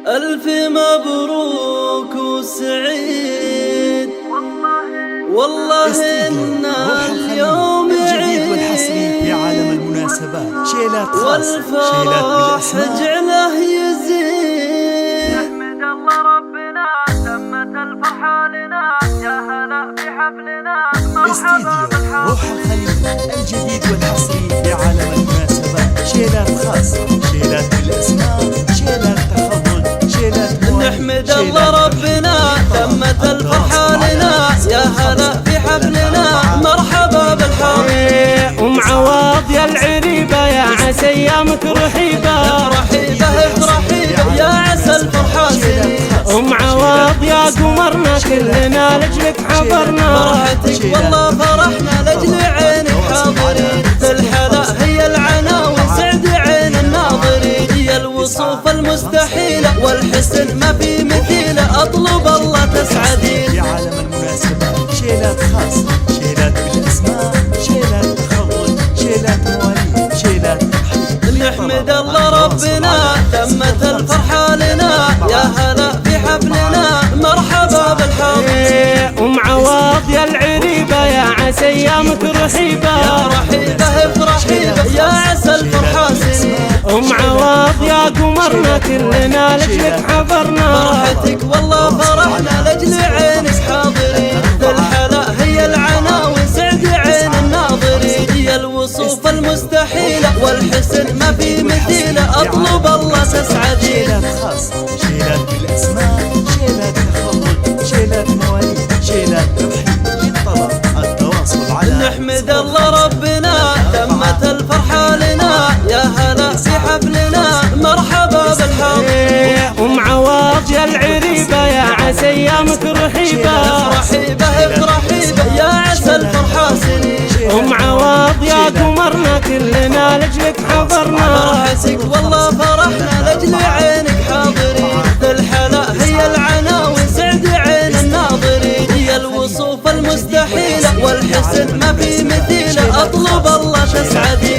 ألف مبروك وسعيد، والله إن اليوم الجديد والحصري في عالم المناسبات، شيلات خاصة، شيلات بالأسماء جعله يزيد. نحمد الله ربنا تمت الفرحة لنا، يا هلا بحفلنا مرحبا بالحاضرين. روح الخليل الجديد والحصري في عالم المناسبات، شيلات خاصة، شيلات بالأسماء، شيلات تخرج، شيلات نحمد الله ربنا تمت الفرحة لنا، يا هلا بحفلنا مرحبا بالحاضرين. أم عواض يا العريبة يا عسى أيامك رحيبة، رحيبة رحيبة يا عسى الفرحة سنين. أم عواض يا قمرنا كلنا لجلك حضرنا، فرحتك والله فرحنا لجل عينك حاضرين. الحلا هي العناوي سعد عين الناظرين، هي الوصوف المستحيلة والحسن ما في مثيله، أطلب الله تسعدين. في عالم المناسبات، شيلات خاصة، شيلات بالأسماء، شيلات تخرج، شيلات مواليد، شيلات نحمد الله ربنا تمت الفرحة لنا، يا هلا بحفلنا مرحبا بالحاضرين. أم عواض يا العريبة يا عسى أيامك رحيبة، يا رحيبة رحيبة يا عسى الفرحة سنين. أم عواض يا قمرنا كلنا لجلك حضرنا، فرحتك والله فرحنا لجل عينك حاضرين. الحلا هي العناوي سعد عين الناظرين، هي الوصوف المستحيلة والحسن ما في مثيله، أطلب الله تسعدين. شيلات خاصة، شيلات بالأسماء، شيلات تخرج، شيلات مواليد، شيلات ترحيب. طلب التواصل على نحمد الله ربنا تمت الفرحة لنا، يا هلا بحفلنا مرحبا بالحاضرين. أم عواض يا العريبة يا عسى أيامك رحيبة، رحيبة رحيبة يا عسى الفرحة سنين. أم عواض يا قمرنا كلنا لجلك حضرنا، فرحتك والله فرحنا لجل عينك حاضرين. الحلا هي العناوي سعد عين الناظرين، هي الوصوف المستحيلة والحسن ما في مثيله، أطلب الله تسعدين.